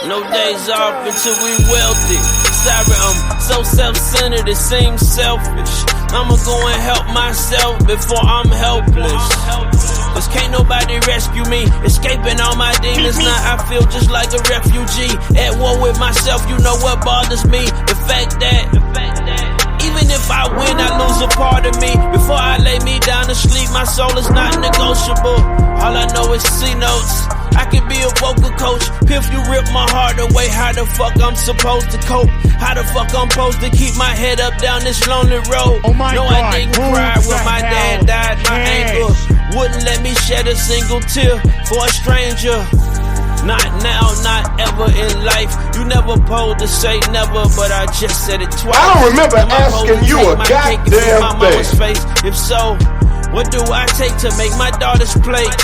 No days off until we wealthy. Sorry, I'm so self-centered, it seems selfish. I'ma go and help myself before I'm helpless. Cause can't nobody rescue me. Escaping all my demons, now I feel just like a refugee. At war with myself, you know what bothers me? The fact that even if I win, I lose a part of me. Before I lay me down to sleep, my soul is not negotiable. All I know is C notes. I can be a vocal coach. If you rip my heart away, how the fuck I'm supposed to cope? How the fuck I'm supposed to keep my head up down this lonely road? Oh my no, God. I didn't cry when my dad died. My anger wouldn't let me shed a single tear for a stranger. Not now, not ever in life. You never supposed to say never, but I just said it twice. I don't remember asking you a goddamn thing. If so, what do I take to make my daughter's plate?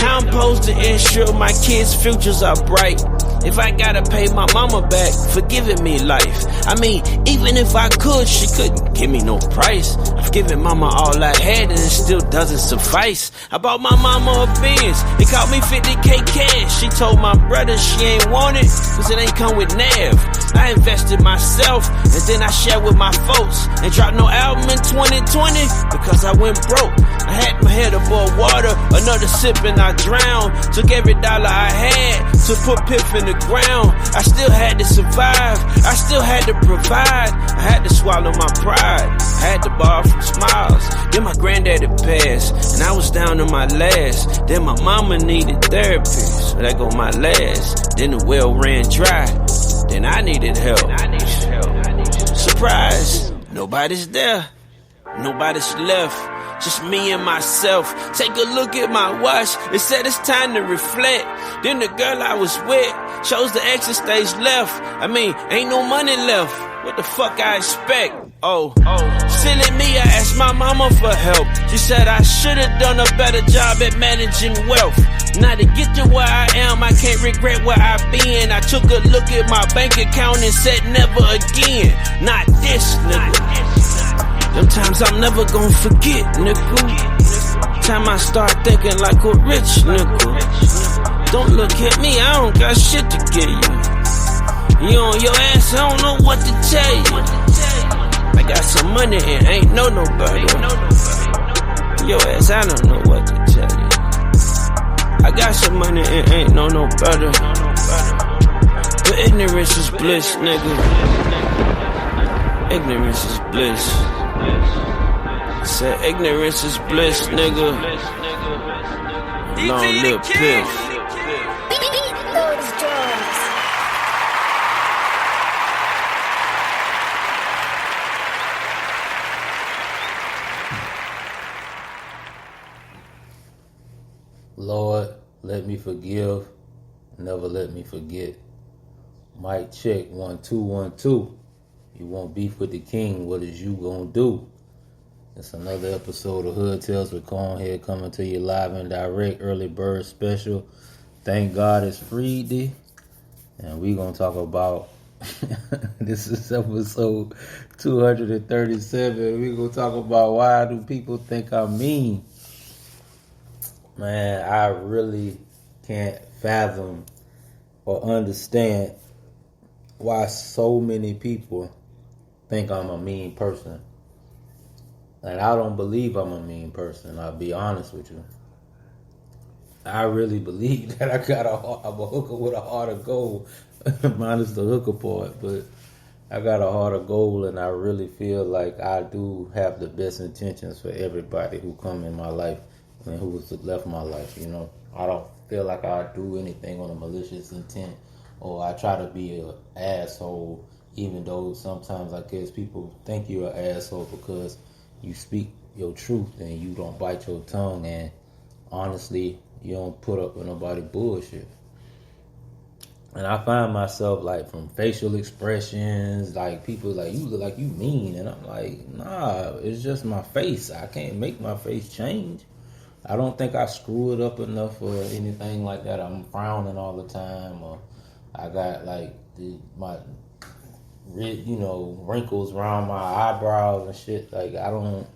How I'm supposed to ensure my kids' futures are bright? If I gotta pay my mama back for giving me life. I mean, even if I could, she couldn't give me no price. I've given mama all I had and it still doesn't suffice. I bought my mama a Benz, it cost me 50K cash. She told my brother she ain't want it, cause it ain't come with Nav. I invested myself, and then I shared with my folks. And dropped no album in 2020, because I went broke. I had my head above water, another sip and I drowned. Took every dollar I had to put Piff in the ground. I still had to survive, I still had to provide. I had to swallow my pride, I had to borrow from Smiles. Then my granddaddy passed, and I was down to my last. Then my mama needed therapy, so that go my last. Then the well ran dry, then I needed help. Surprise, nobody's there, nobody's left. Just me and myself. Take a look at my watch. It said it's time to reflect. Then the girl I was with chose the exit stage left. I mean, ain't no money left. What the fuck I expect? Oh, silly me, I asked my mama for help. She said I should've done a better job at managing wealth. Now to get to where I am, I can't regret where I've been. I took a look at my bank account and said never again. Not this, nigga. Them times I'm never gonna forget, nigga. Time I start thinking like a rich nigga. Don't look at me, I don't got shit to give you. You on your ass, I don't know what to tell you. I got some money and ain't know nobody. Your ass, I don't know what to tell you. I got some money and ain't know no better. But ignorance is bliss, nigga. Ignorance is bliss. Said ignorance is bliss, nigga. Long live Piff. Lord, let me forgive, never let me forget. Mic check, 1 2 1 2. You want beef with the king, what is you gonna do? It's another episode of Hood Tales with ConeHead coming to you live and direct, early bird special. Thank God it's Freeday. And we gonna talk about, this is episode 237. We gonna talk about why do people think I'm mean? Man, I really can't fathom or understand why so many people think I'm a mean person. And I don't believe I'm a mean person, I'll be honest with you. I really believe that I'm a hooker with a heart of gold, minus the hooker part, but I got a heart of gold, and I really feel like I do have the best intentions for everybody who come in my life and who has left my life, you know. I don't feel like I do anything on a malicious intent, or I try to be an asshole, even though sometimes I guess people think you're an asshole because you speak your truth and you don't bite your tongue, and honestly, you don't put up with nobody bullshit. And I find myself, like, from facial expressions, like, people like, you look like you mean, and I'm like, nah, it's just my face. I can't make my face change. I don't think I screw it up enough or anything like that. I'm frowning all the time, or I got, like, my wrinkles around my eyebrows and shit. Like, I don't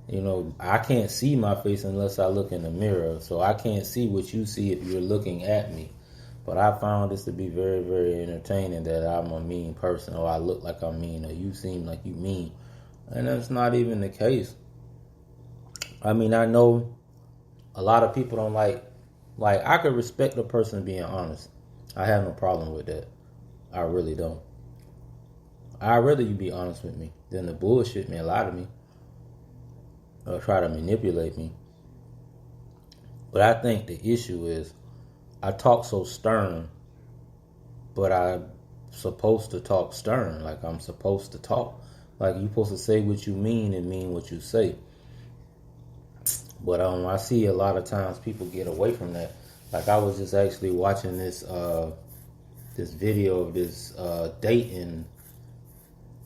You know, I can't see my face unless I look in the mirror. So I can't see what you see if you're looking at me. But I found this to be very, very entertaining that I'm a mean person, or I look like I'm mean, or you seem like you mean. And that's not even the case. I mean, I know a lot of people don't like I could respect a person being honest. I have no problem with that. I really don't. I'd rather you be honest with me than to bullshit me, a lot of me, or try to manipulate me. But I think the issue is I talk so stern, but I'm supposed to talk stern. Like I'm supposed to talk. Like you're supposed to say what you mean and mean what you say. But I see a lot of times people get away from that. Like I was just actually watching this this video of this dating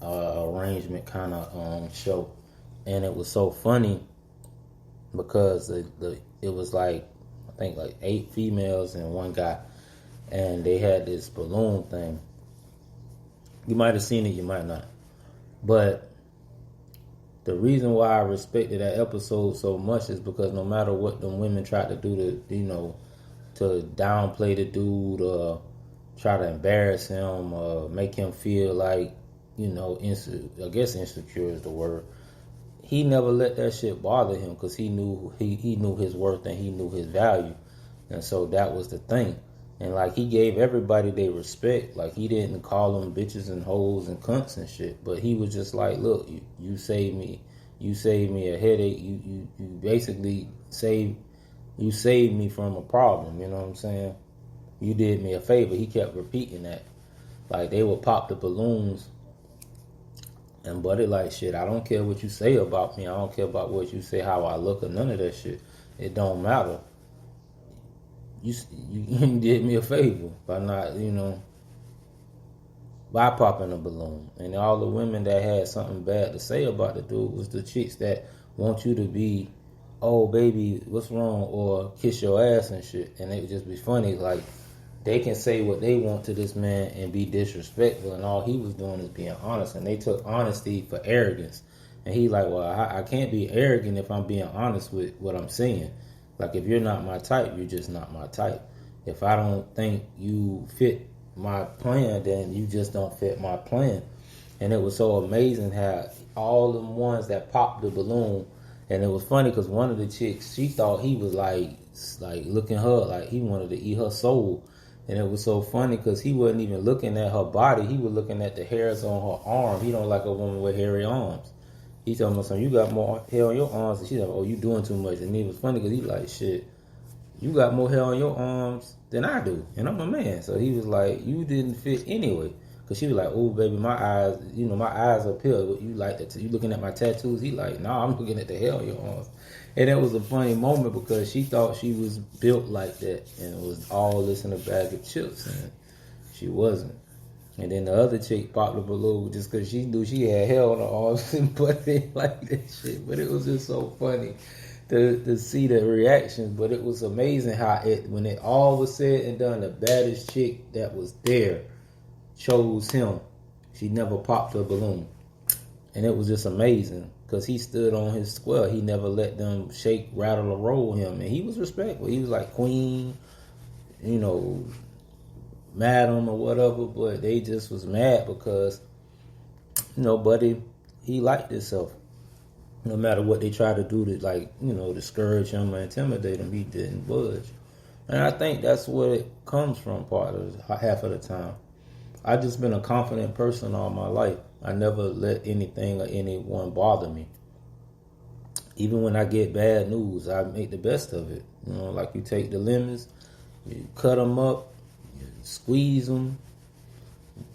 arrangement kind of show, and it was so funny because it was like I think like 8 females and 1 guy, and they had this balloon thing. You might have seen it, you might not, but the reason why I respected that episode so much is because no matter what them women tried to do to downplay the dude or try to embarrass him or make him feel like, I guess insecure is the word. He never let that shit bother him because he knew his worth and he knew his value. And so that was the thing. And like he gave everybody their respect. Like he didn't call them bitches and hoes and cunts and shit. But he was just like, look, you saved me. You saved me a headache. You basically saved me from a problem. You know what I'm saying? You did me a favor. He kept repeating that. Like they would pop the balloons. And Buddy like, shit, I don't care what you say about me. I don't care about what you say, how I look, or none of that shit. It don't matter. You did me a favor by not, by popping a balloon. And all the women that had something bad to say about the dude was the chicks that want you to be, oh, baby, what's wrong? Or kiss your ass and shit. And it would just be funny, like, they can say what they want to this man and be disrespectful, and all he was doing is being honest. And they took honesty for arrogance. And he like, well, I can't be arrogant if I'm being honest with what I'm saying. Like, if you're not my type, you're just not my type. If I don't think you fit my plan, then you just don't fit my plan. And it was so amazing how all them ones that popped the balloon, and it was funny because one of the chicks, she thought he was like looking her like he wanted to eat her soul. And it was so funny because he wasn't even looking at her body. He was looking at the hairs on her arm. He don't like a woman with hairy arms. He told me, son, you got more hair on your arms. And she's like, oh, you doing too much. And it was funny because he like, shit, you got more hair on your arms than I do. And I'm a man. So he was like, you didn't fit anyway. Because she was like, oh, baby, my eyes, my eyes up here. You like that? You looking at my tattoos? He like, nah, I'm looking at the hair on your arms. And it was a funny moment because she thought she was built like that and it was all this in a bag of chips, and she wasn't. And then the other chick popped the balloon just because she knew she had hair on her arms, but they like that shit. But it was just so funny to see the reactions. But it was amazing how when it all was said and done, the baddest chick that was there chose him. She never popped a balloon. And it was just amazing because he stood on his square. He never let them shake, rattle, or roll him. And he was respectful. He was like queen, madam or whatever. But they just was mad because, Buddy, he liked himself. No matter what they tried to do to discourage him or intimidate him, he didn't budge. And I think that's where it comes from half of the time. I've just been a confident person all my life. I never let anything or anyone bother me. Even when I get bad news, I make the best of it. Like you take the lemons, you cut them up, you squeeze them,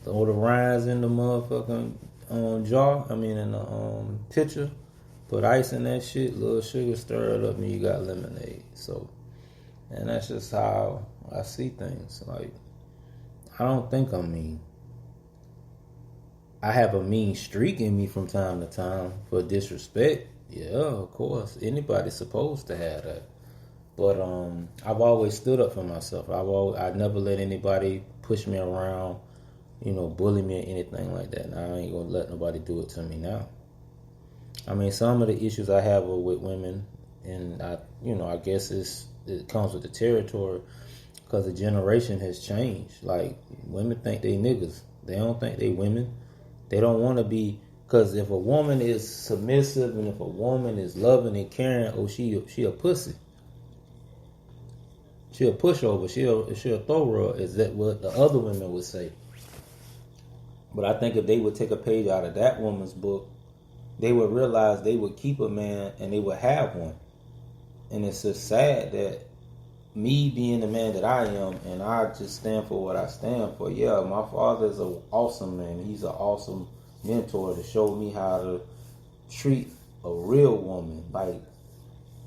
throw the rinds in the motherfucking in the pitcher, put ice in that shit, little sugar, stir it up, and you got lemonade. So, and that's just how I see things. Like, I don't think I'm mean. I have a mean streak in me from time to time for disrespect. Yeah, of course. Anybody's supposed to have that. But I've always stood up for myself. I never let anybody push me around, bully me or anything like that. And I ain't gonna let nobody do it to me now. I mean, some of the issues I have are with women, and I guess it comes with the territory because the generation has changed. Like, women think they niggas. They don't think they women. They don't want to be, because if a woman is submissive and if a woman is loving and caring, oh, she a pussy. She a pushover. She a thrower, is that what the other women would say. But I think if they would take a page out of that woman's book, they would realize they would keep a man and they would have one. And it's just sad that me being the man that I am, and I just stand for what I stand for. Yeah, my father is an awesome man. He's an awesome mentor to show me how to treat a real woman. Like,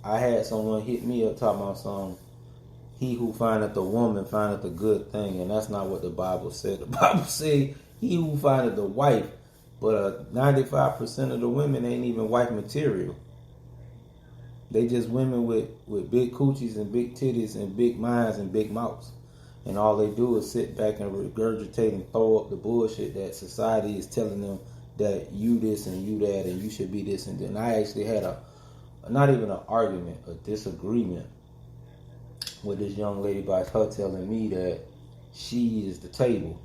I had someone hit me up talking about something. He who findeth a woman findeth a good thing, and that's not what the Bible said. The Bible said he who findeth a wife, but 95% of the women ain't even wife material. They just women with big coochies and big titties and big minds and big mouths. And all they do is sit back and regurgitate and throw up the bullshit that society is telling them that you this and you that and you should be this and that. And I actually had not even an argument, a disagreement with this young lady by her telling me that she is the table.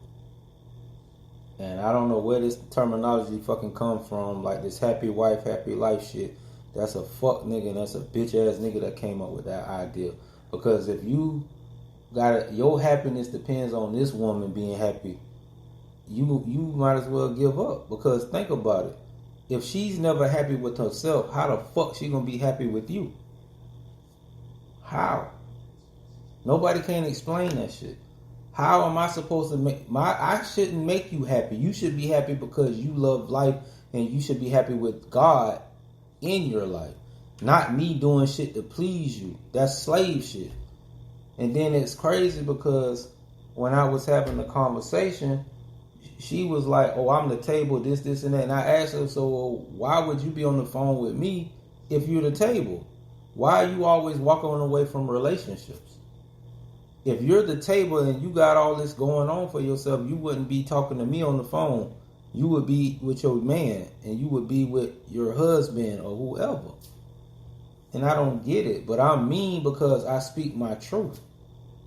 And I don't know where this terminology fucking come from, like this happy wife, happy life shit. That's a fuck nigga and that's a bitch ass nigga that came up with that idea. Because if you your happiness depends on this woman being happy, you might as well give up. Because think about it. If she's never happy with herself, how the fuck she gonna be happy with you? How? Nobody can explain that shit. How am I supposed to I shouldn't make you happy. You should be happy because you love life and you should be happy with God in your life. Not me doing shit to please you. That's slave shit. And then it's crazy because when I was having the conversation, she was like, oh, I'm the table, this, and that. And I asked her, so why would you be on the phone with me if you're the table? Why are you always walking away from relationships? If you're the table and you got all this going on for yourself, you wouldn't be talking to me on the phone. You would be with your man and you would be with your husband or whoever. And I don't get it, but I'm mean because I speak my truth.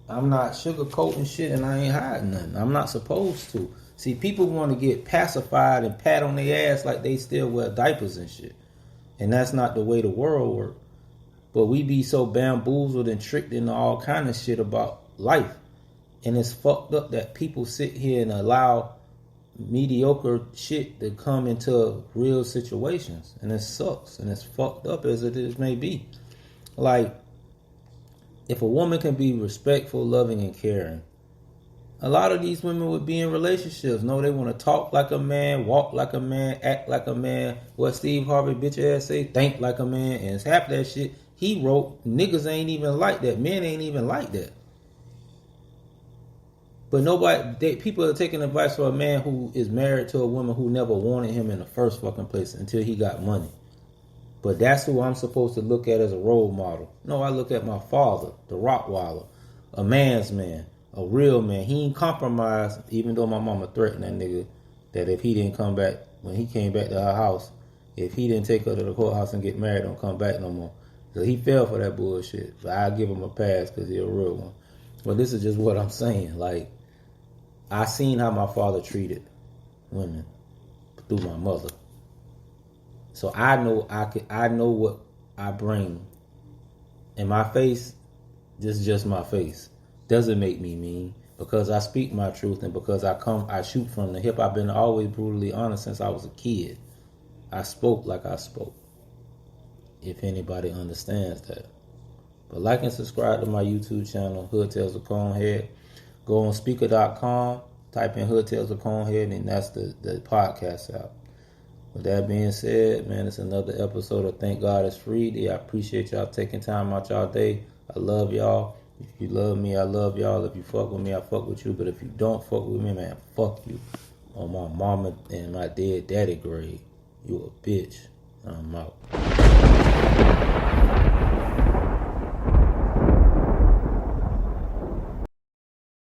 I'm not sugarcoating shit and I ain't hiding nothing. I'm not supposed to. See, people want to get pacified and pat on their ass like they still wear diapers and shit. And that's not the way the world works. But we be so bamboozled and tricked into all kind of shit about life. And it's fucked up that people sit here and allow mediocre shit to come into real situations. And it sucks. And it's fucked up as it is may be. Like, if a woman can be respectful, loving, and caring, a lot of these women would be in relationships. No, they want to talk like a man, walk like a man, act like a man. What Steve Harvey bitch ass say, think like a man. And it's half that shit he wrote. Niggas ain't even like that. Men ain't even like that. But people are taking advice from a man who is married to a woman who never wanted him in the first fucking place until he got money. But that's who I'm supposed to look at as a role model. No, I look at my father, the Rottweiler, a man's man, a real man. He ain't compromised, even though my mama threatened that nigga that if he didn't come back, when he came back to our house, if he didn't take her to the courthouse and get married, don't come back no more. So he fell for that bullshit. But I give him a pass because he's a real one. But this is just what I'm saying. Like, I seen how my father treated women through my mother. So I know what I bring. And my face, this is just my face. Doesn't make me mean. Because I speak my truth and because I shoot from the hip. I've been always brutally honest since I was a kid. I spoke like I spoke. If anybody understands that. But like and subscribe to my YouTube channel, Hood Tales of ConeHead. Go on Spreaker.com, type in Hood Tales of ConeHead, and that's the podcast app. With that being said, man, it's another episode of Thank God It's Freeday. I appreciate y'all taking time out y'all day. I love y'all. If you love me, I love y'all. If you fuck with me, I fuck with you. But if you don't fuck with me, man, fuck you. On my mama and my dead daddy grave. You a bitch. I'm out.